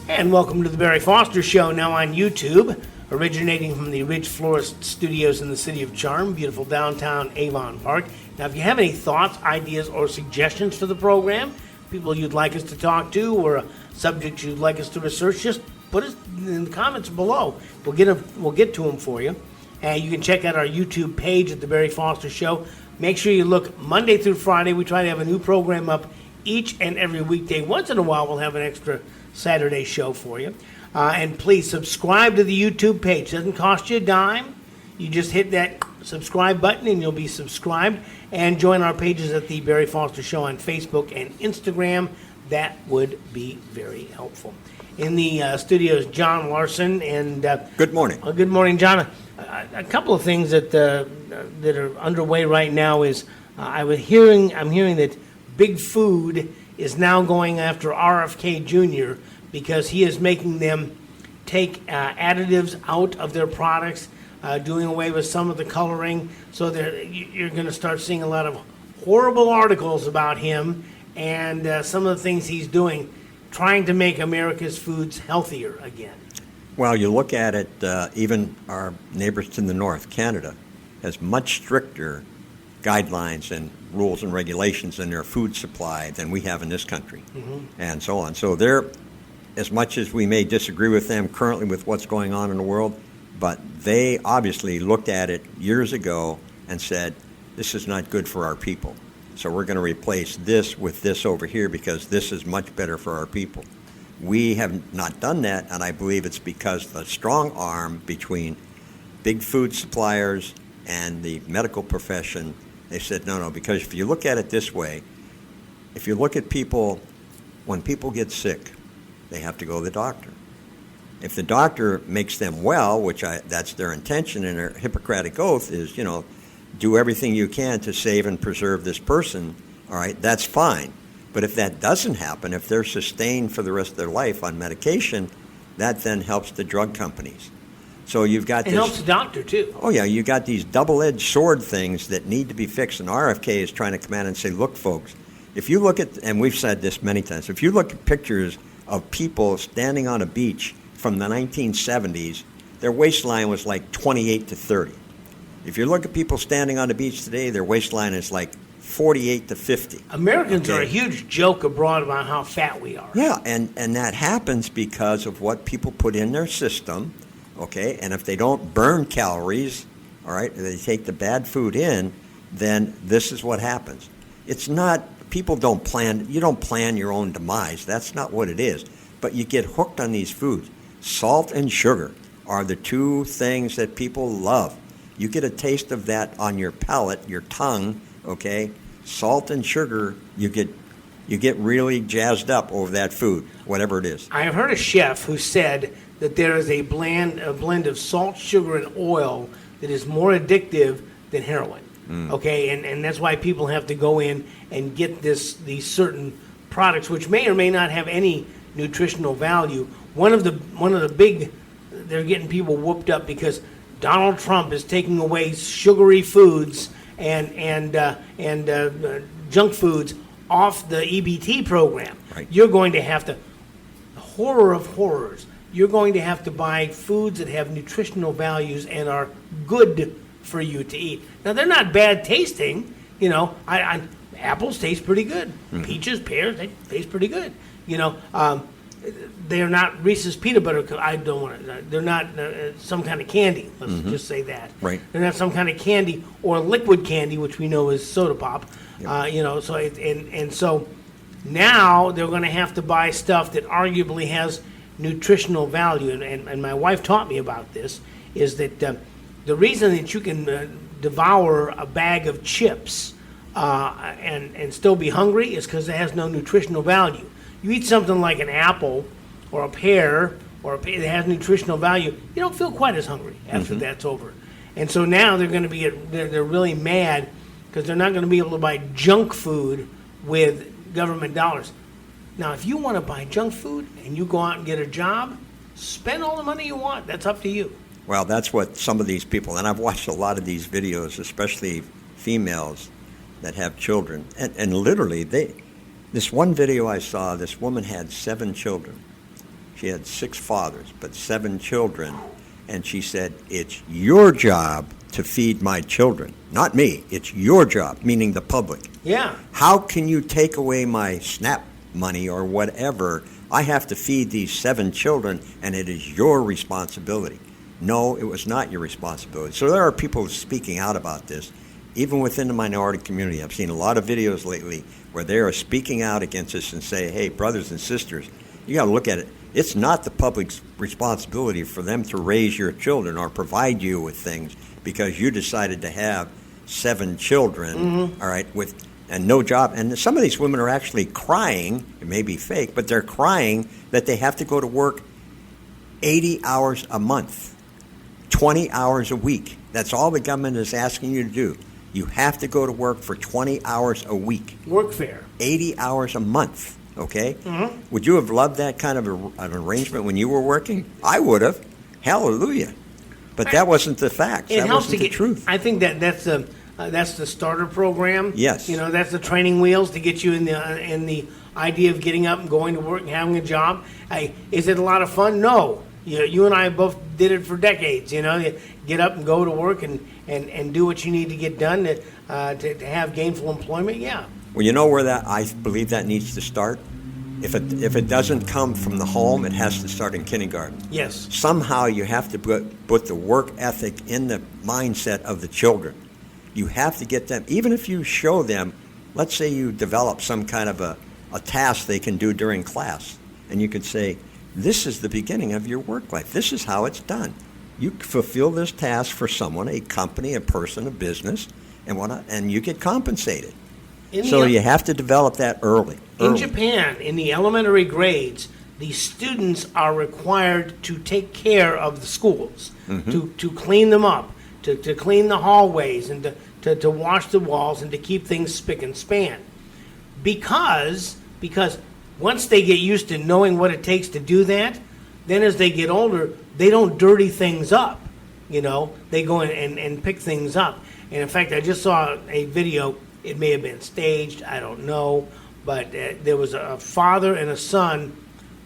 And welcome to the Barry Foster Show, now on YouTube, originating from the Ridge Florist Studios in the City of Charm, beautiful downtown Avon Park. Now, if you have any thoughts, ideas, or suggestions for the program, people you'd like us to talk to, or a subject you'd like us to research, just put it in the comments below. We'll get to them for you. And you can check out our YouTube page at the Barry Foster Show. Make sure you look Monday through Friday. We try to have a new program up each and every weekday. Once in a while, we'll have an extra Saturday show for you. And please subscribe to the YouTube page. It doesn't cost you a dime. You just hit that subscribe button and you'll be subscribed. And join our pages at the Barry Foster Show on Facebook and Instagram. That would be very helpful. In the studios, John Larsen. And good morning. Good morning, John. A couple of things that are underway right now is I'm hearing that Big Food is now going after RFK Jr. because he is making them take additives out of their products, doing away with some of the coloring. So you're going to start seeing a lot of horrible articles about him and some of the things he's doing, trying to make America's foods healthier again. Well, you look at it, even our neighbors to the north, Canada, has much stricter guidelines and rules and regulations in their food supply than we have in this country, and so on. So they're, as much as we may disagree with them currently with what's going on in the world, but they obviously looked at it years ago and said, this is not good for our people. So we're going to replace this with this over here because this is much better for our people. We have not done that, and I believe it's because the strong arm between big food suppliers and the medical profession, they said, no, because if you look at it this way, if you look at people, when people get sick, they have to go to the doctor. If the doctor makes them well, which that's their intention in their Hippocratic oath is, do everything you can to save and preserve this person, all right, that's fine. But if that doesn't happen, if they're sustained for the rest of their life on medication, that then helps the drug companies. So you've got it helps the doctor, too. Oh, yeah, you got these double-edged sword things that need to be fixed. And RFK is trying to come out and say, look, folks, if you look at, and we've said this many times, if you look at pictures of people standing on a beach from the 1970s, their waistline was like 28 to 30. If you look at people standing on the beach today, their waistline is like 48 to 50. Americans are a huge joke abroad about how fat we are. Yeah, and that happens because of what people put in their system, okay? And if they don't burn calories, all right, they take the bad food in, then this is what happens. It's not, people don't plan, you don't plan your own demise. That's not what it is. But you get hooked on these foods. Salt and sugar are the two things that people love. You get a taste of that on your palate, your tongue, okay? Salt and sugar, you get really jazzed up over that food, whatever it is. I have heard a chef who said that there is a blend of salt, sugar, and oil that is more addictive than heroin. Okay, and that's why people have to go in and get these certain products, which may or may not have any nutritional value. One of the big, they're getting people whooped up because Donald Trump is taking away sugary foods and junk foods off the EBT program. Right. You're going to have to, horror of horrors, you're going to have to buy foods that have nutritional values and are good for you to eat. Now, they're not bad tasting. Apples taste pretty good. Peaches, pears, they taste pretty good. They're not Reese's peanut butter. They're not some kind of candy. Let's just say that. Right. They're not some kind of candy or liquid candy, which we know is soda pop. Yep. So now they're going to have to buy stuff that arguably has nutritional value. And my wife taught me about this. Is that the reason that you can devour a bag of chips and still be hungry is because it has no nutritional value. You eat something like an apple or a pear that has nutritional value, you don't feel quite as hungry after that's over. And so now they're going to be they're really mad because they're not going to be able to buy junk food with government dollars. Now, if you want to buy junk food and you go out and get a job, spend all the money you want. That's up to you. Well, that's what some of these people, and I've watched a lot of these videos, especially females that have children, and literally this one video I saw, this woman had 7 children. She had 6 fathers, but 7 children. And she said, it's your job to feed my children. Not me. It's your job, meaning the public. Yeah. How can you take away my SNAP money or whatever? I have to feed these 7 children, and it is your responsibility. No, it was not your responsibility. So there are people speaking out about this, even within the minority community. I've seen a lot of videos lately where they are speaking out against this and say, hey, brothers and sisters, you got to look at it. It's not the public's responsibility for them to raise your children or provide you with things because you decided to have 7 children, all right, and no job. And some of these women are actually crying, it may be fake, but they're crying that they have to go to work 80 hours a month, 20 hours a week. That's all the government is asking you to do. You have to go to work for 20 hours a week. Workfare. 80 hours a month, okay? Would you have loved that kind of an arrangement when you were working? I would have. Hallelujah. But that wasn't the fact. That wasn't the truth. I think that's the starter program. Yes. That's the training wheels to get you in the idea of getting up and going to work and having a job. Is it a lot of fun? No. You and I both did it for decades. You get up and go to work and do what you need to get done to have gainful employment. Yeah. Well, you know where I believe that needs to start? If it doesn't come from the home, it has to start in kindergarten. Yes. Somehow you have to put the work ethic in the mindset of the children. You have to get them, even if you show them, let's say you develop some kind of a task they can do during class, and you could say, this is the beginning of your work life. This is how it's done. You fulfill this task for someone, a company, a person, a business, and you get compensated. So you have to develop that early. In Japan, in the elementary grades, the students are required to take care of the schools, to clean them up, to clean the hallways, and to wash the walls, and to keep things spick and span. Because once they get used to knowing what it takes to do that, then as they get older, they don't dirty things up. They go in and pick things up. And in fact, I just saw a video. It may have been staged, I don't know, but there was a father and a son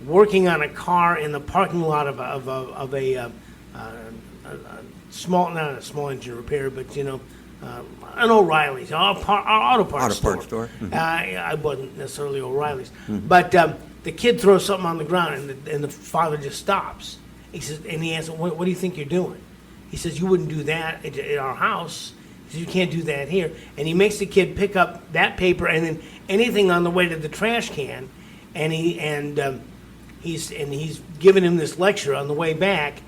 working on a car in the parking lot of a small, not a small engine repair, but an O'Reilly's, auto parts store. I wasn't necessarily O'Reilly's, but the kid throws something on the ground, and the father just stops. He says, and he asks, "What do you think you're doing?" He says, "You wouldn't do that at our house. You can't do that here." And he makes the kid pick up that paper and then anything on the way to the trash can, and he's giving him this lecture on the way back.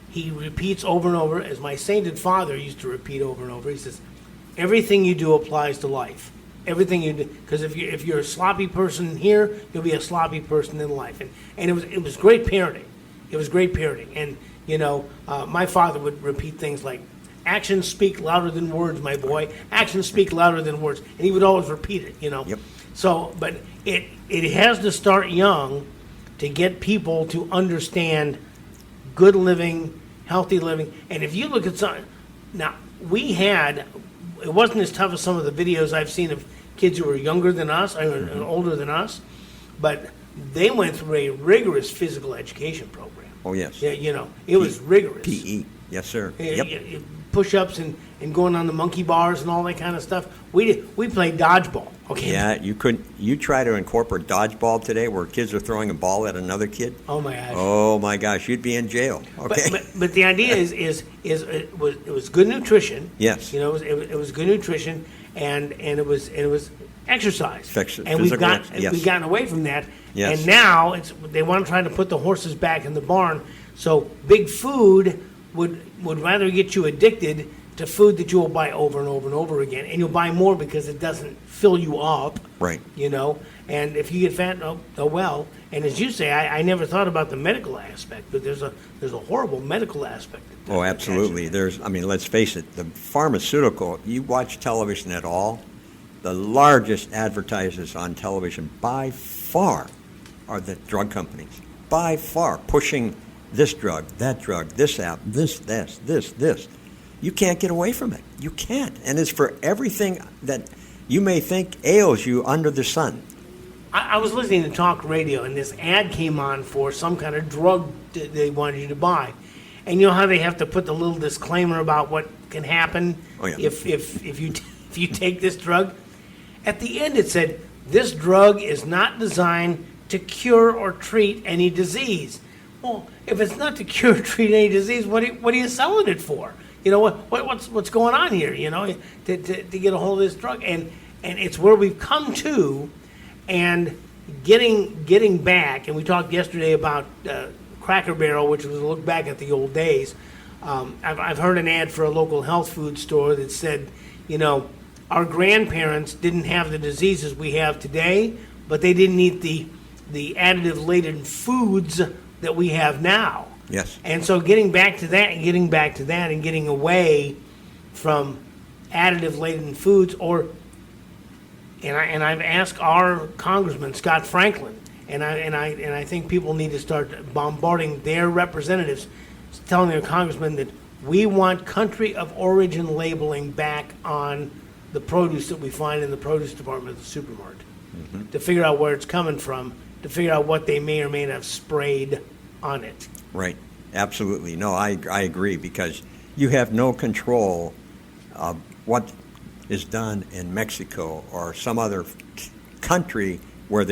He repeats over and over, as my sainted father used to repeat over and over. He says, "Everything you do applies to life. Everything you do, because if you're a sloppy person here, you'll be a sloppy person in life." And it was great parenting. It was great parenting. And my father would repeat things like, "Actions speak louder than words, my boy. Actions speak louder than words." And he would always repeat it, Yep. So, but it has to start young to get people to understand good living, healthy living. And if you look at now, it wasn't as tough as some of the videos I've seen of kids who were younger than us, or older than us, but they went through a rigorous physical education program. Oh, yes. Yeah, it was rigorous. PE. Yes, sir. Yep. Push-ups and going on the monkey bars and all that kind of stuff. We played dodgeball. Okay. Yeah, you try to incorporate dodgeball today where kids are throwing a ball at another kid. Oh my gosh. Oh my gosh, you'd be in jail. Okay. But the idea is it was good nutrition. Yes. It was good nutrition and it was exercise. And we've gotten away from that. Yes. And now they want to try to put the horses back in the barn. So big food would rather get you addicted to food that you will buy over and over and over again, and you'll buy more because it doesn't fill you up. Right. And if you get fat, oh well. And as you say, I never thought about the medical aspect, but there's a horrible medical aspect. Oh, absolutely. Let's face it, the pharmaceutical, you watch television at all, the largest advertisers on television by far are the drug companies. By far, pushing this drug, that drug, this app, this. You can't get away from it. You can't. And it's for everything that you may think ails you under the sun. I was listening to talk radio, and this ad came on for some kind of drug that they wanted you to buy. And you know how they have to put the little disclaimer about what can happen if you take this drug? At the end it said, this drug is not designed to cure or treat any disease. Well, if it's not to cure or treat any disease, what are you selling it for? You know, what's going on here, you know, to get a hold of this drug? And it's where we've come to, and getting back, and we talked yesterday about Cracker Barrel, which was a look back at the old days. I've heard an ad for a local health food store that said, you know, our grandparents didn't have the diseases we have today, but they didn't eat the additive-laden foods that we have now. Yes. And so getting back to that and getting away from additive-laden foods, and I've asked our Congressman, Scott Franklin, and I think people need to start bombarding their representatives, telling their congressmen that we want country of origin labeling back on the produce that we find in the produce department of the supermarket, to figure out where it's coming from, to figure out what they may or may not have sprayed on it. Right. Absolutely. No, I agree, because you have no control of what is done in Mexico or some other country where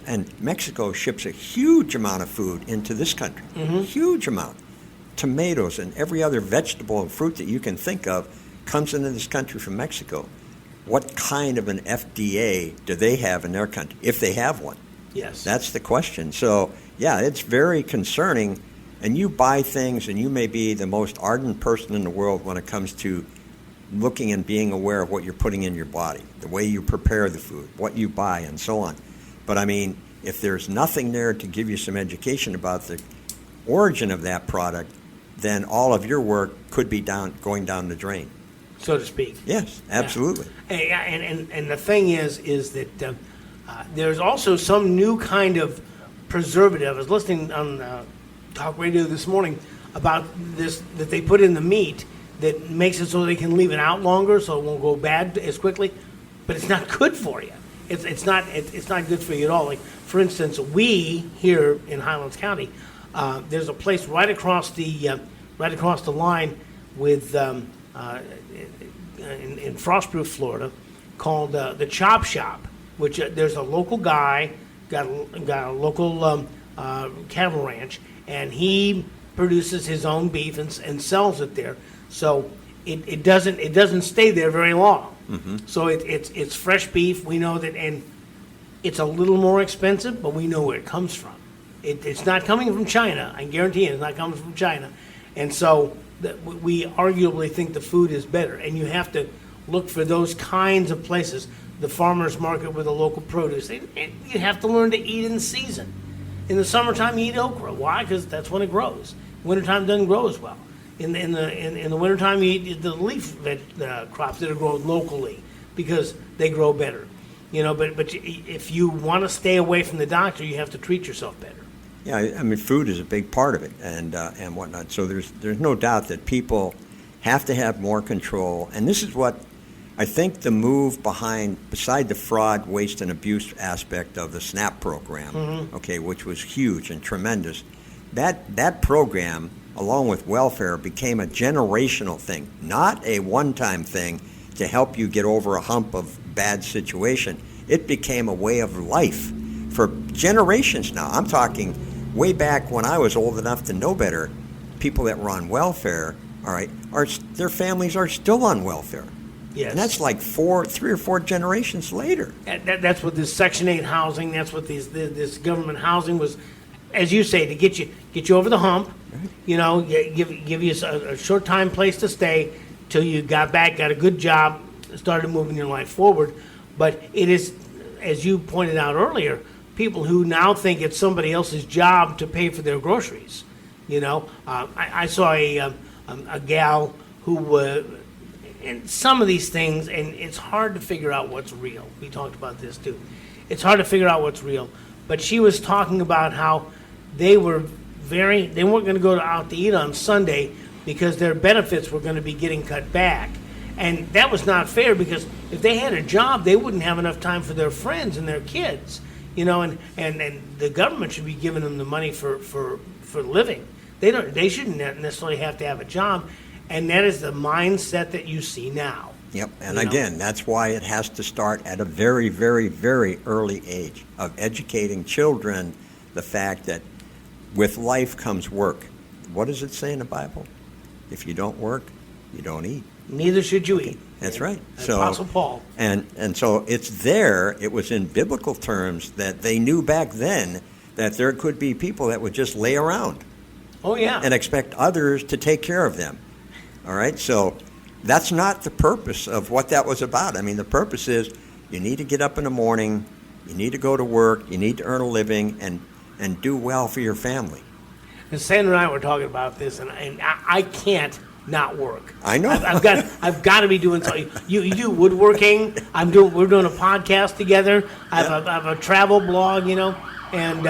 and Mexico ships a huge amount of food into this country, huge amount. Tomatoes and every other vegetable and fruit that you can think of comes into this country from Mexico. What kind of an FDA do they have in their country, if they have one? Yes. That's the question. So, yeah, it's very concerning. And you buy things, and you may be the most ardent person in the world when it comes to looking and being aware of what you're putting in your body, the way you prepare the food, what you buy, and so on. But, I mean, if there's nothing there to give you some education about the origin of that product, then all of your work could be going down the drain. So to speak. Yes, absolutely. Yeah. And the thing is that there's also some new kind of preservative. I was listening on talk radio this morning about this, that they put in the meat that makes it so they can leave it out longer so it won't go bad as quickly, but it's not good for you. It's not good for you at all. Like, for instance, we here in Highlands County, there's a place right across the line with in Frostproof, Florida, called the Chop Shop, which there's a local guy got a local cattle ranch, and he produces his own beef and sells it there. So it doesn't stay there very long. So it's fresh beef. We know that, and it's a little more expensive, but we know where it comes from. It's not coming from China. I guarantee it's not coming from China. And so we arguably think the food is better. And you have to look for those kinds of places. The farmer's market with the local produce. And you have to learn to eat in season. In the summertime, you eat okra. Why? Because that's when it grows. Wintertime doesn't grow as well. In the wintertime, you eat the leaf crops that are grown locally because they grow better. You know, but if you want to stay away from the doctor, you have to treat yourself better. Yeah, I mean, food is a big part of it, and whatnot. So there's no doubt that people have to have more control, and this is what I think the move beside the fraud, waste, and abuse aspect of the SNAP program, okay, which was huge and tremendous. That program, along with welfare, became a generational thing, not a one-time thing to help you get over a hump of bad situation. It became a way of life for generations now. I'm talking way back when I was old enough to know better. People that were on welfare, all right, their families are still on welfare. Yes. And that's like 3 or 4 generations later. That's what this Section 8 housing, that's what this government housing was, as you say, to get you over the hump, right. You know, give you a short time place to stay till you got back, got a good job, started moving your life forward. But it is, as you pointed out earlier, people who now think it's somebody else's job to pay for their groceries. You know, I saw a gal who, and some of these things, and it's hard to figure out what's real. We talked about this too. It's hard to figure out what's real. But she was talking about how they weren't going to go out to eat on Sunday because their benefits were going to be getting cut back. And that was not fair, because if they had a job, they wouldn't have enough time for their friends and their kids. and the government should be giving them the money for living. They shouldn't necessarily have to have a job, and that is the mindset that you see now. Yep, and again, that's why it has to start at a very, very, very early age of educating children the fact that with life comes work. What does it say in the Bible? If you don't work, you don't eat. Neither should you eat. That's right. Apostle Paul. And so it's there. It was in biblical terms that they knew back then that there could be people that would just lay around. Oh, yeah. And expect others to take care of them. All right? So that's not the purpose of what that was about. I mean, the purpose is you need to get up in the morning, you need to go to work, you need to earn a living, and do well for your family. And Sandra and I were talking about this, and I can't not work. I know. I've got to be doing something. You do woodworking. We're doing a podcast together. I have a travel blog, and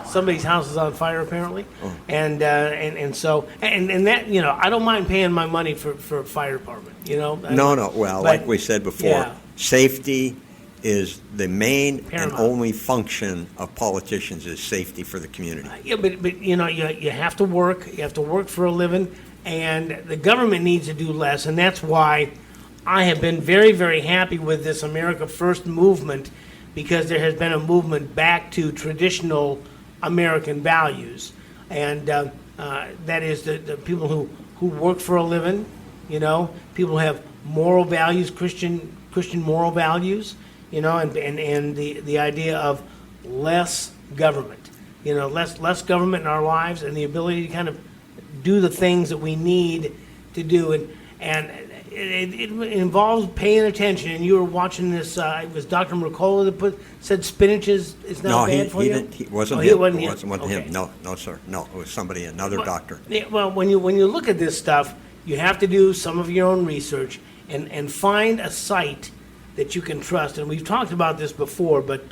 somebody's house is on fire apparently, and so that I don't mind paying my money for fire department. No. Well, like we said before, safety is the main paramount. And only function of politicians is safety for the community. But you have to work. You have to work for a living, and the government needs to do less. And that's why I have been very, very happy with this America First movement, because there has been a movement back to traditional American values, and that is the people who work for a living. People who have moral values, Christian moral values. And the idea of less government, less government in our lives, and the ability to kind of do the things that we need to do, and it involves paying attention. And you were watching this. It was Dr. Mercola that said spinach is not bad for you. No, he wasn't. It him. wasn't It him. wasn't Okay. him. No, sir. No, it was somebody, another doctor. Yeah, well, when you look at this stuff, you have to do some of your own research and find a site that you can trust. And we've talked about this before, but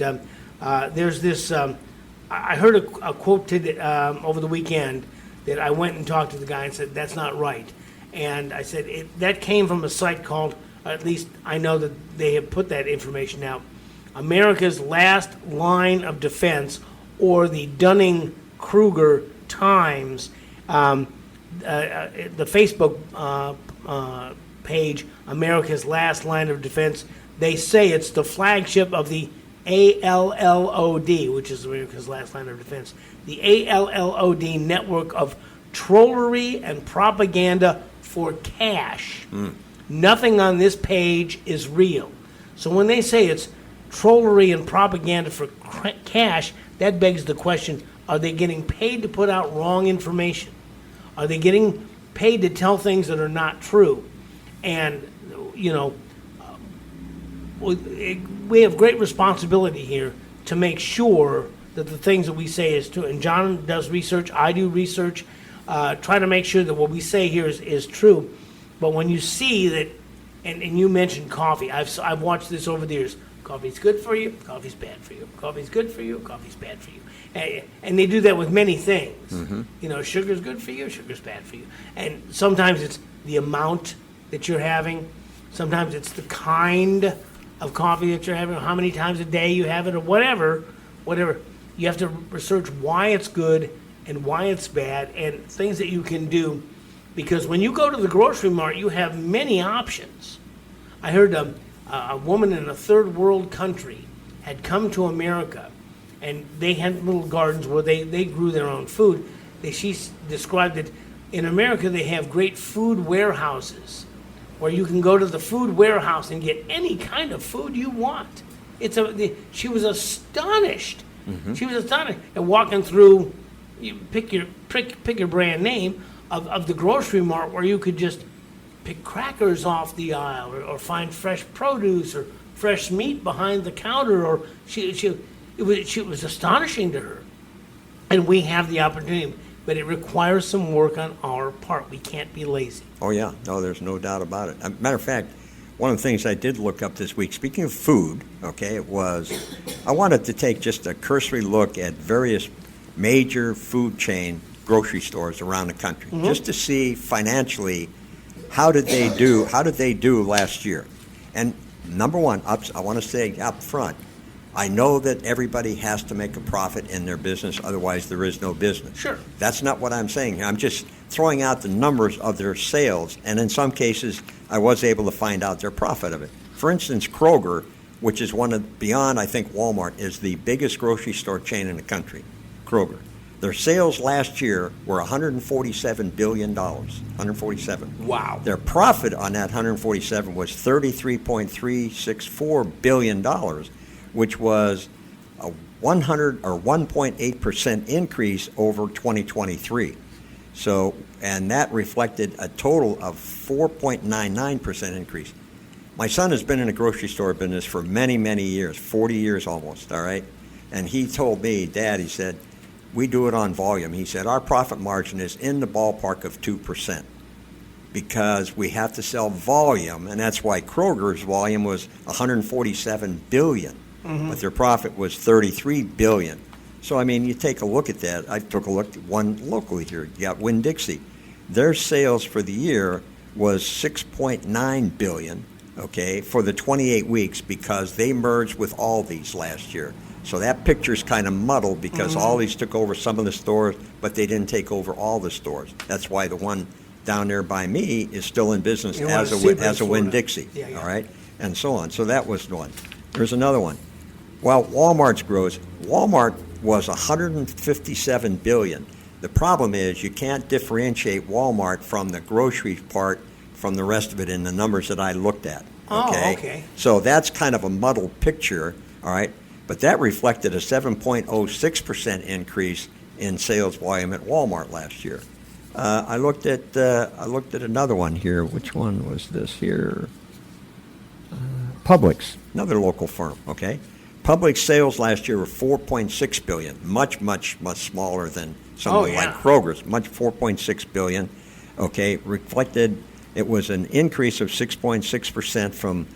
there's this. I heard a quote over the weekend that I went and talked to the guy and said, that's not right. And I said, that came from a site called, at least I know that they have put that information out, America's Last Line of Defense, or the Dunning-Kruger Times. The Facebook page, America's Last Line of Defense, they say it's the flagship of the ALLOD, which is America's Last Line of Defense, the ALLOD network of trollery and propaganda for cash. Nothing on this page is real. So when they say it's trollery and propaganda for cash, that begs the question, are they getting paid to put out wrong information? Are they getting paid to tell things that are not true? And, we have great responsibility here to make sure that the things that we say is true. And John does research, I do research, try to make sure that what we say here is true. But when you see that, and you mentioned coffee, I've watched this over the years. Coffee's good for you, coffee's bad for you. Coffee's good for you, coffee's bad for you. And they do that with many things. Mm-hmm. Sugar's good for you, sugar's bad for you. And sometimes it's the amount that you're having. Sometimes it's the kind of coffee that you're having, or how many times a day you have it, or whatever. You have to research why it's good and why it's bad, and things that you can do. Because when you go to the grocery mart, you have many options. I heard a woman in a third world country had come to America, and they had little gardens where they grew their own food. She described that in America they have great food warehouses where you can go to the food warehouse and get any kind of food you want. She was astonished. Mm-hmm. She was astonished at walking through, you pick your brand name of the grocery mart, where you could just pick crackers off the aisle, or find fresh produce or fresh meat behind the counter. Or it was astonishing to her. And we have the opportunity, but it requires some work on our part. We can't be lazy. Oh, yeah. No, there's no doubt about it. Matter of fact, one of the things I did look up this week, speaking of food, I wanted to take just a cursory look at various major food chain grocery stores around the country, mm-hmm. just to see financially how did they do last year. And number one, I want to say up front, I know that everybody has to make a profit in their business, otherwise there is no business. Sure. That's not what I'm saying here. I'm just throwing out the numbers of their sales, and in some cases, I was able to find out their profit of it. For instance, Kroger, which is one of, beyond, I think, Walmart, is the biggest grocery store chain in the country, Kroger. Their sales last year were $147 billion, 147. Wow. Their profit on that 147 was $33.364 billion, which was a 100 or 1.8% increase over 2023. So, and that reflected a total of 4.99% increase. My son has been in the grocery store business for many, many years, 40 years almost, all right? And he told me, Dad, he said, we do it on volume. He said, our profit margin is in the ballpark of 2% because we have to sell volume, and that's why Kroger's volume was $147 billion, but their profit was $33 billion. So, I mean, you take a look at that. I took a look at one locally here. You got Winn-Dixie. Their sales for the year was $6.9 billion, okay, for the 28 weeks because they merged with Aldi's last year. So that picture's kind of muddled because Aldi's took over some of the stores, but they didn't take over all the stores. That's why the one down there by me is still in business as a Winn-Dixie, all right, and so on. So that was one. There's another one. Well, Walmart's gross, Walmart was $157 billion. The problem is you can't differentiate Walmart from the grocery part from the rest of it in the numbers that I looked at. Okay? Oh, okay. So that's kind of a muddled picture, all right? But that reflected a 7.06% increase in sales volume at Walmart last year. I looked at another one here. Which one was this here? Publix, another local firm. Okay, Publix sales last year were $4.6 billion, much smaller than something like Kroger's. 4.6 billion. Okay, reflected. It was an increase of 6.6% from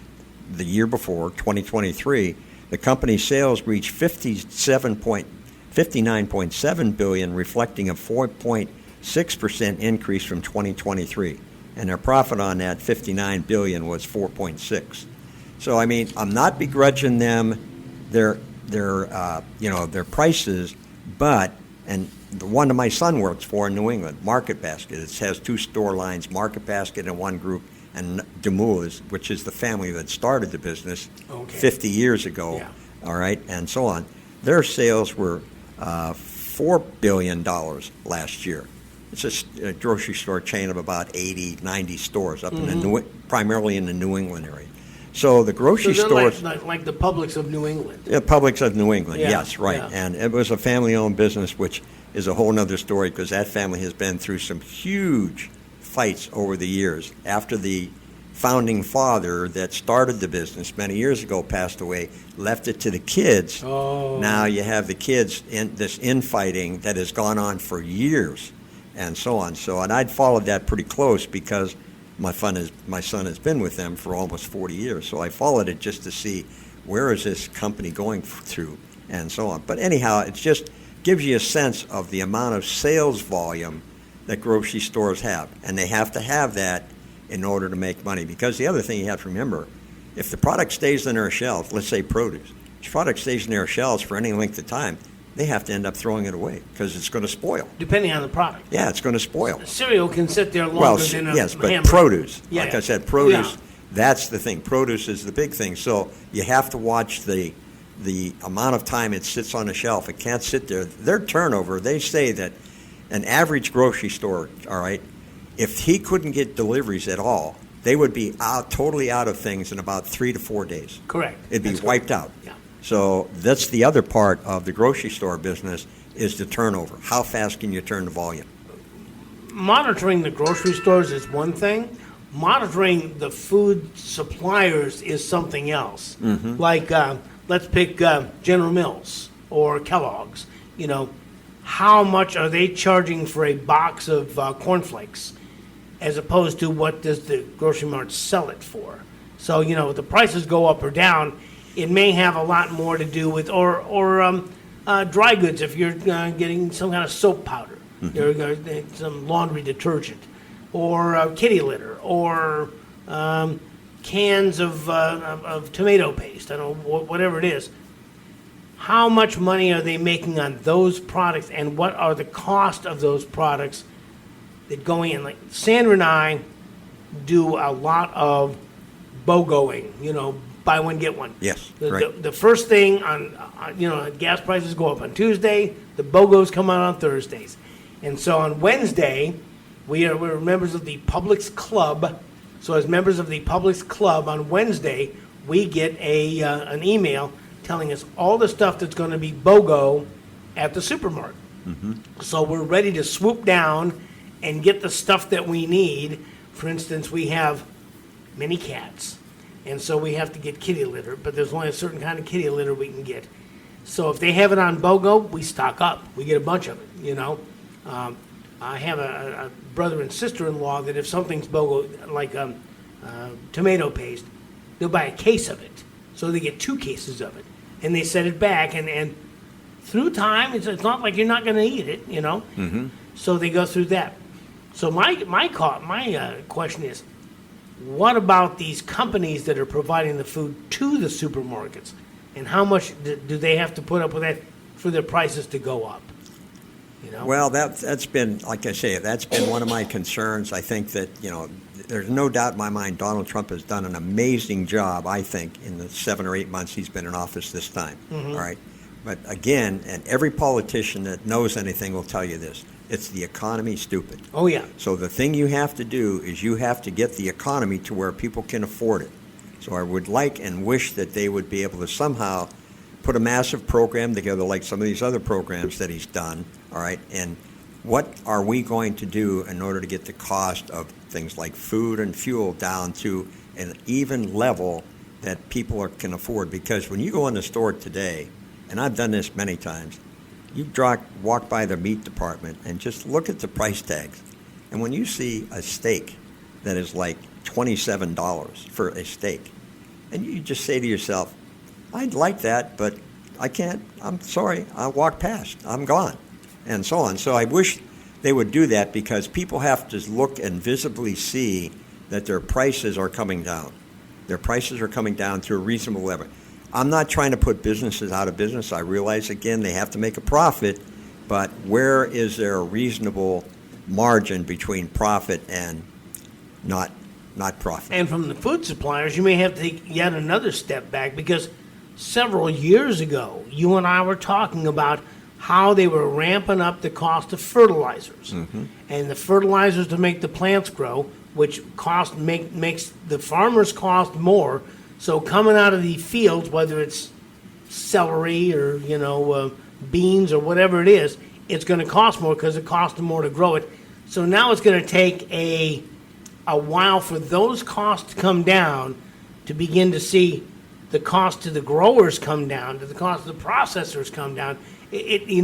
the year before, 2023. The company's sales reached $59.7 billion, reflecting a 4.6% increase from 2023. And their profit on that $59 billion was 4.6. So, I mean, I'm not begrudging them their prices, but, and the one that my son works for in New England, Market Basket, it has two store lines, Market Basket in one group, and Demoulins, which is the family that started the business 50 years ago, all right, and so on. Their sales were $4 billion last year. It's a grocery store chain of about 80, 90 stores up in the primarily in the New England area. So the grocery stores, like the Publix of New England. Yeah, Publix of New England. Yes, right. Yeah. And it was a family-owned business, which is a whole other story because that family has been through some huge fights over the years. After the founding father that started the business many years ago passed away, left it to the kids. Oh. Now you have the kids in this infighting that has gone on for years, and so on. So, and I'd followed that pretty close because my son has been with them for almost 40 years. So I followed it just to see where is this company going through, and so on. But anyhow, it just gives you a sense of the amount of sales volume that grocery stores have, and they have to have that in order to make money. Because the other thing you have to remember, if the product stays on their shelves, let's say produce, if the product stays in their shelves for any length of time, they have to end up throwing it away because it's going to spoil. Depending on the product. Yeah, it's going to spoil. Cereal can sit there longer than a yes, but hamburger. produce, Yeah. like I said, produce, that's the thing. Produce is the big thing. So you have to watch the amount of time it sits on the shelf. It can't sit there. Their turnover, they say that an average grocery store, all right, if he couldn't get deliveries at all, they would be totally out of things in about 3 to 4 days. Correct. It'd be wiped out. Yeah. So that's the other part of the grocery store business is the turnover. How fast can you turn the volume? Monitoring the grocery stores is one thing. Monitoring the food suppliers is something else. Like, let's pick General Mills or Kellogg's. You know, how much are they charging for a box of cornflakes as opposed to what does the grocery mart sell it for? So, you know, if the prices go up or down, it may have a lot more to do with, or dry goods if you're getting some kind of soap powder, some laundry detergent, or kitty litter, or cans of tomato paste, I don't know, whatever it is. How much money are they making on those products, and what are the cost of those products that go in? Like Sandra and I do a lot of BOGOing, buy one, get one. Yes, The, right. the first thing gas prices go up on Tuesday, the BOGOs come out on Thursdays. And so on Wednesday, we're members of the Publix Club. So as members of the Publix Club on Wednesday, we get an email telling us all the stuff that's going to be BOGO at the supermarket. So we're ready to swoop down and get the stuff that we need. For instance, we have many cats, and so we have to get kitty litter, but there's only a certain kind of kitty litter we can get. So if they have it on BOGO, we stock up. We get a bunch of it, I have a brother and sister-in-law that if something's BOGO, like tomato paste, they'll buy a case of it. So they get 2 cases of it, and they set it back, and through time, it's not like you're not going to eat it, So they go through that. So my question is, what about these companies that are providing the food to the supermarkets, and how much do they have to put up with that for their prices to go up? Well, that's been, like I say, that's been one of my concerns. I think that, there's no doubt in my mind Donald Trump has done an amazing job, I think, in the 7 or 8 months he's been in office this time. All right. But again, and every politician that knows anything will tell you this, it's the economy, stupid. Oh, yeah. So the thing you have to do is you have to get the economy to where people can afford it. So I would like and wish that they would be able to somehow put a massive program together like some of these other programs that he's done, all right? And what are we going to do in order to get the cost of things like food and fuel down to an even level that people can afford? Because when you go in the store today, and I've done this many times, you walk by the meat department and just look at the price tags. And when you see a steak that is like $27 for a steak, and you just say to yourself, I'd like that, but I can't. I'm sorry. I'll walk past. I'm gone, and so on. So I wish they would do that, because people have to look and visibly see that their prices are coming down. Their prices are coming down to a reasonable level. I'm not trying to put businesses out of business. I realize, again, they have to make a profit, but where is there a reasonable margin between profit and not profit? And from the food suppliers, you may have to take yet another step back, because several years ago, you and I were talking about how they were ramping up the cost of fertilizers. And the fertilizers to make the plants grow, which makes the farmers cost more. So coming out of the fields, whether it's celery or, beans or whatever it is, it's going to cost more because it costs them more to grow it. So now it's going to take a while for those costs to come down to begin to see the cost to the growers come down, to the cost of the processors come down. It's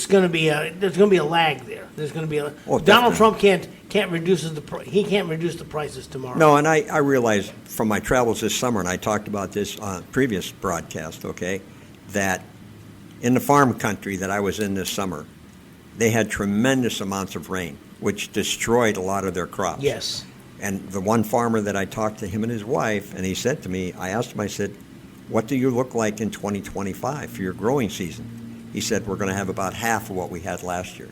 going to be there's going to be a lag there. There's going to be Donald Trump can't reduce the prices tomorrow. No, and I realize from my travels this summer, and I talked about this on previous broadcast, okay, that in the farm country that I was in this summer, they had tremendous amounts of rain, which destroyed a lot of their crops. Yes. And the one farmer that I talked to, him and his wife, and he said to me, I asked him, I said, what do you look like in 2025 for your growing season? He said, we're going to have about half of what we had last year,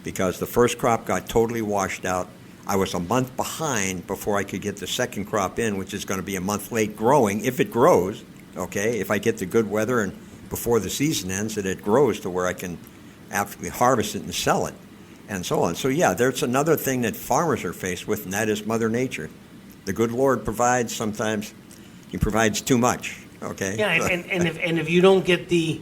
because the first crop got totally washed out. I was a month behind before I could get the second crop in, which is going to be a month late growing, if it grows, okay? If I get the good weather and before the season ends, that it grows to where I can actually harvest it and sell it, and so on. So, yeah, there's another thing that farmers are faced with, and that is Mother Nature. The good Lord provides sometimes. He provides too much, okay? Yeah, and if you don't get the,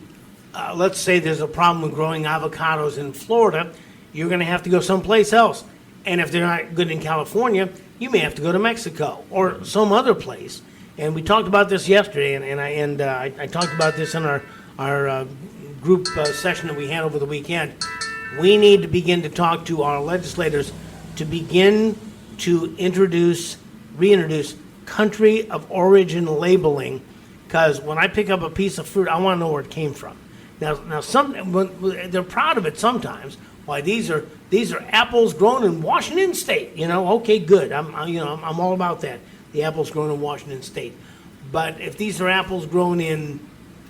let's say there's a problem with growing avocados in Florida, you're going to have to go someplace else. And if they're not good in California, you may have to go to Mexico or some other place. And we talked about this yesterday, and I talked about this in our group session that we had over the weekend. We need to begin to talk to our legislators to begin to reintroduce country of origin labeling, because when I pick up a piece of fruit, I want to know where it came from. Now, they're proud of it sometimes. Why, these are these are apples grown in Washington State. Okay, good. I'm all about that. The apples grown in Washington State. But if these are apples grown in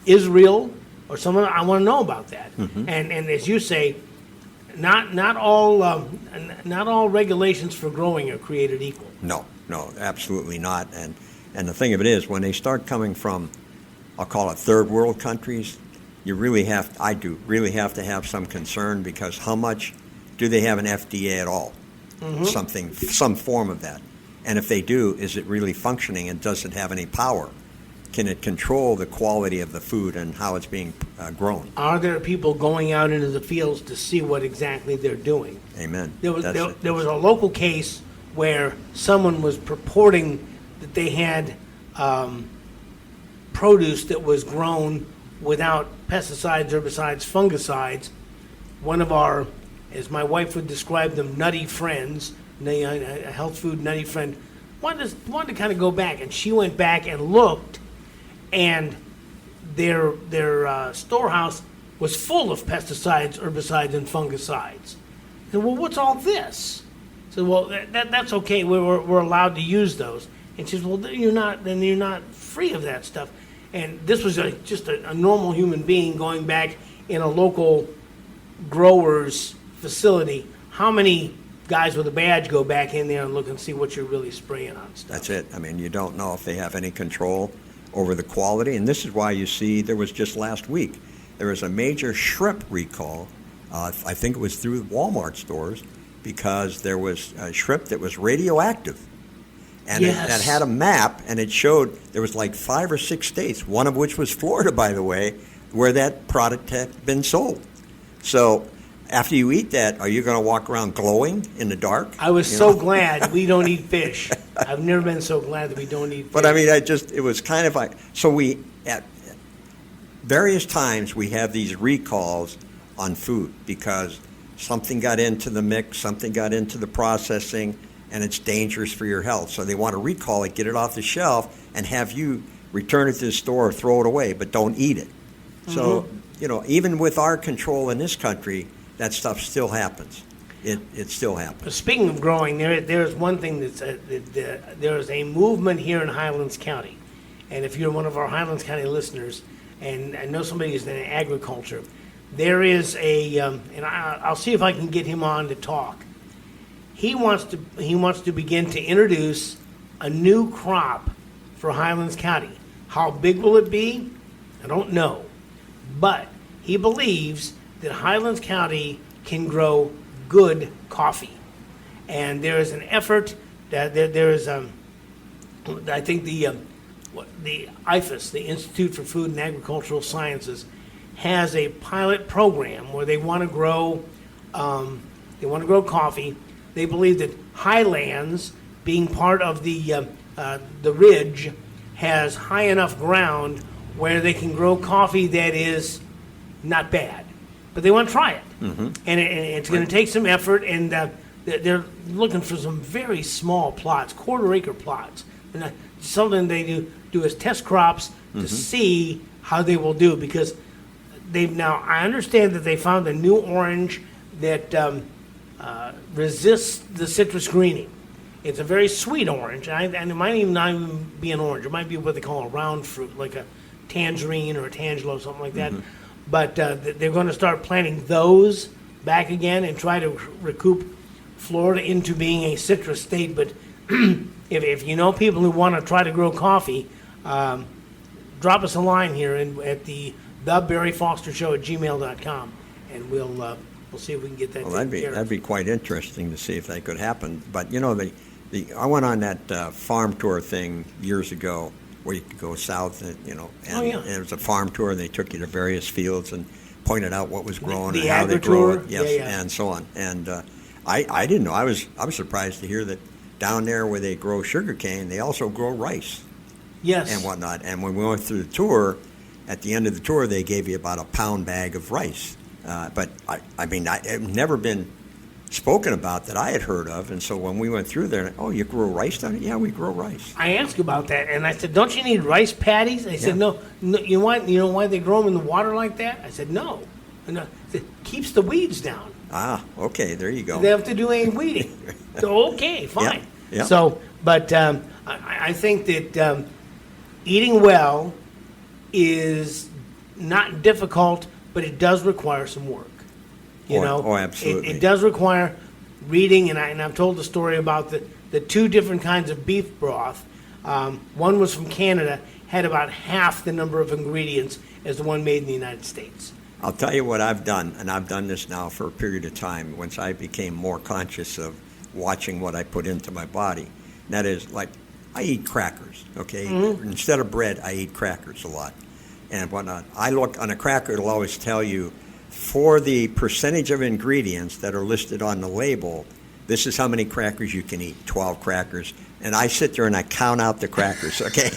Israel or somewhere, I want to know about that. And as you say, not all regulations for growing are created equal. No, absolutely not. And the thing of it is, when they start coming from, I'll call it third world countries, I do really have to have some concern, because how much do they have an FDA at all? Some form of that. And if they do, is it really functioning, and does it have any power? Can it control the quality of the food and how it's being grown? Are there people going out into the fields to see what exactly they're doing? Amen. There was a local case where someone was purporting that they had produce that was grown without pesticides, herbicides, fungicides. One of our, as my wife would describe them, nutty friends, a health food nutty friend, wanted to kind of go back, and she went back and looked, and their storehouse was full of pesticides, herbicides, and fungicides. I said, well, what's all this? I said, well, that's okay. We're allowed to use those. And she says, well, then you're not free of that stuff. And this was just a normal human being going back in a local grower's facility. How many guys with a badge go back in there and look and see what you're really spraying on stuff? That's it. I mean, you don't know if they have any control over the quality. And this is why you see there was just last week, there was a major shrimp recall. I think it was through Walmart stores, because there was a shrimp that was radioactive. And yes. It had a map, and it showed there was like 5 or 6 states, one of which was Florida, by the way, where that product had been sold. So after you eat that, are you going to walk around glowing in the dark? I was so glad we don't eat fish. I've never been so glad that we don't eat fish. But I mean, it was kind of like, so at various times we have these recalls on food because something got into the mix, something got into the processing, and it's dangerous for your health. So they want to recall it, get it off the shelf, and have you return it to the store or throw it away, but don't eat it. So, even with our control in this country, that stuff still happens. It still happens. Speaking of growing, there's one thing there's a movement here in Highlands County. And if you're one of our Highlands County listeners, and I know somebody who's in agriculture, there is and I'll see if I can get him on to talk. He wants to begin to introduce a new crop for Highlands County. How big will it be? I don't know. But he believes that Highlands County can grow good coffee. And there is an effort that there is, I think the IFAS, the Institute for Food and Agricultural Sciences, has a pilot program where they want to grow coffee. They believe that Highlands, being part of the ridge, has high enough ground where they can grow coffee that is not bad. But they want to try it. And it's going to take some effort, and they're looking for some very small plots, quarter-acre plots. And something they do as test crops to see how they will do, because I understand that they found a new orange that resists the citrus greening. It's a very sweet orange, and it might even not even be an orange. It might be what they call a round fruit, like a tangerine or a tangelo, something like that. But they're going to start planting those back again and try to recoup Florida into being a citrus state. But if you know people who want to try to grow coffee, drop us a line here at the BarryFosterShow@gmail.com, and we'll see if we can get that. Well, that'd be quite interesting to see if that could happen. But I went on that farm tour thing years ago, where you could go south, and it was a farm tour, and they took you to various fields and pointed out what was growing and how they grow it, and so on. And I didn't know. I was surprised to hear that down there where they grow sugarcane, they also grow rice, and whatnot. And when we went through the tour, at the end of the tour, they gave you about a pound bag of rice. But it never been spoken about that I had heard of, and so when we went through there, you grow rice down here? Yeah, we grow rice. I asked about that, and I said, don't you need rice paddies? They said, no. You know why they grow them in the water like that? I said, no. And I said, keeps the weeds down. Ah, okay, there you go. They have to do any weeding. So, okay, fine. Yep. So, but I think that eating well is not difficult, but it does require some work. Absolutely. It does require reading, and I've told the story about the two different kinds of beef broth. One was from Canada, had about half the number of ingredients as the one made in the United States. I'll tell you what I've done, and I've done this now for a period of time once I became more conscious of watching what I put into my body. And that is, like, I eat crackers, okay? Mm-hmm. Instead of bread, I eat crackers a lot and whatnot. I look on a cracker, it'll always tell you, for the percentage of ingredients that are listed on the label, this is how many crackers you can eat, 12 crackers. And I sit there and I count out the crackers, okay?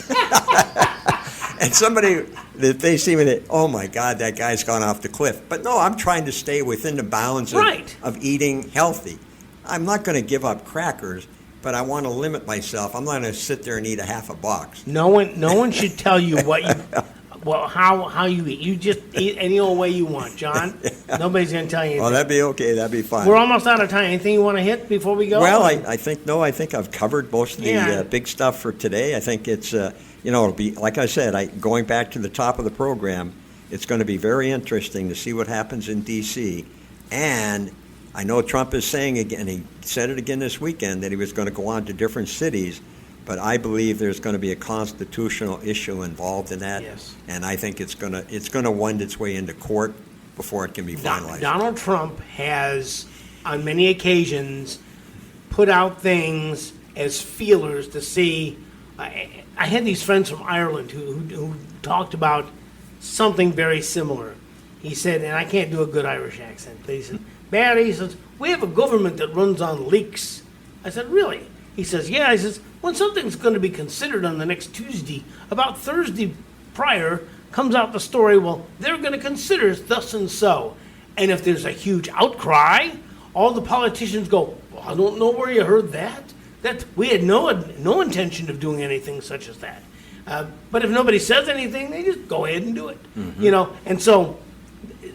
And somebody, they see me, oh my God, that guy's gone off the cliff. But no, I'm trying to stay within the bounds of eating healthy. I'm not going to give up crackers, but I want to limit myself. I'm not going to sit there and eat a half a box. No one should tell you what you, how you eat. You just eat any old way you want, John. Nobody's going to tell you anything. Well, that'd be okay. That'd be fine. We're almost out of time. Anything you want to hit before we go? Well, I think I've covered most of the big stuff for today. I think it's, it'll be, like I said, going back to the top of the program, it's going to be very interesting to see what happens in D.C. And I know Trump is saying again, he said it again this weekend, that he was going to go on to different cities, but I believe there's going to be a constitutional issue involved in that. Yes. And I think it's going to wend its way into court before it can be finalized. Donald Trump has, on many occasions, put out things as feelers to see. I had these friends from Ireland who talked about something very similar. He said, and I can't do a good Irish accent, but he said, Barry, he says, we have a government that runs on leaks. I said, really? He says, yeah. He says, when something's going to be considered on the next Tuesday, about Thursday prior comes out the story, well, they're going to consider thus and so. And if there's a huge outcry, all the politicians go, well, I don't know where you heard that. That we had no intention of doing anything such as that. But if nobody says anything, they just go ahead and do it. Mm-hmm. And so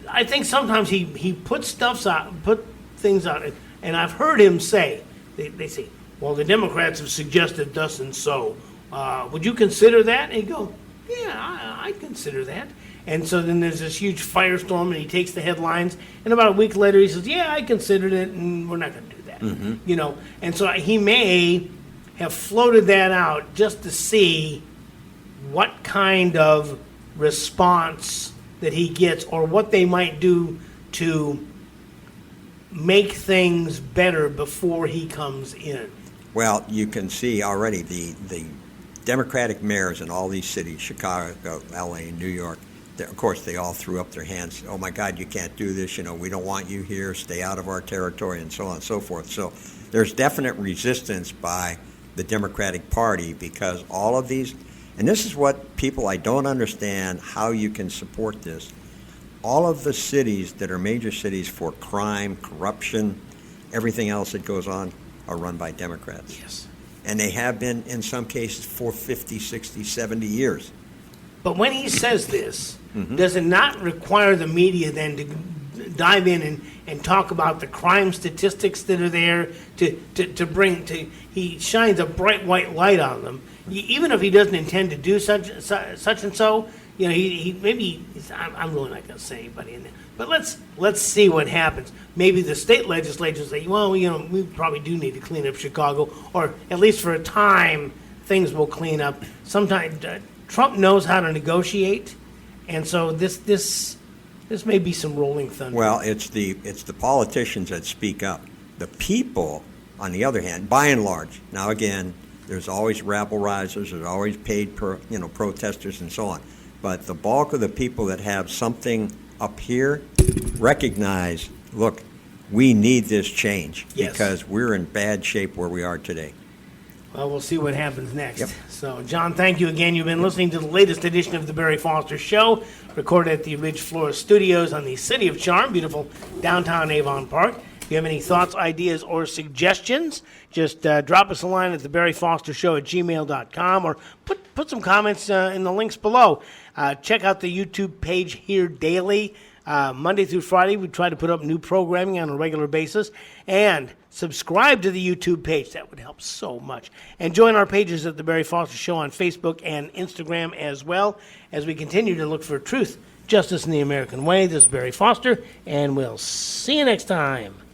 I think sometimes he puts things out, and I've heard him say, they say, well, the Democrats have suggested thus and so. Would you consider that? And he'd go, yeah, I'd consider that. And so then there's this huge firestorm, and he takes the headlines, and about a week later he says, yeah, I considered it, and we're not going to do that. Mm-hmm. And so he may have floated that out just to see what kind of response that he gets, or what they might do to make things better before he comes in. Well, you can see already the Democratic mayors in all these cities, Chicago, L.A., New York, of course, they all threw up their hands. Oh, my God, you can't do this. We don't want you here. Stay out of our territory, and so on and so forth. So there's definite resistance by the Democratic Party because all of these, and this is what people, I don't understand how you can support this. All of the cities that are major cities for crime, corruption, everything else that goes on are run by Democrats. Yes. And they have been, in some cases, for 50, 60, 70 years. But when he says this, does it not require the media then to dive in and talk about the crime statistics that are there he shines a bright white light on them, even if he doesn't intend to do such and so. I'm really not going to say anybody in there. But let's see what happens. Maybe the state legislatures say, well, we probably do need to clean up Chicago, or at least for a time, things will clean up. Sometimes Trump knows how to negotiate, and so this may be some rolling thunder. Well, it's the politicians that speak up. The people, on the other hand, by and large, now again, there's always rabble-rousers, there's always paid protesters and so on. But the bulk of the people that have something up here recognize, look, we need this change because we're in bad shape where we are today. Well, we'll see what happens next. Yep. So, John, thank you again. You've been listening to the latest edition of the Barry Foster Show, recorded at the Ridge Florist Studios on the City of Charm, beautiful downtown Avon Park. If you have any thoughts, ideas, or suggestions, just drop us a line at thebarryfostershow@gmail.com or put some comments in the links below. Check out the YouTube page here daily. Monday through Friday, we try to put up new programming on a regular basis. And subscribe to the YouTube page. That would help so much. And join our pages at The Barry Foster Show on Facebook and Instagram as well, as we continue to look for truth, justice, and the American way. This is Barry Foster, and we'll see you next time.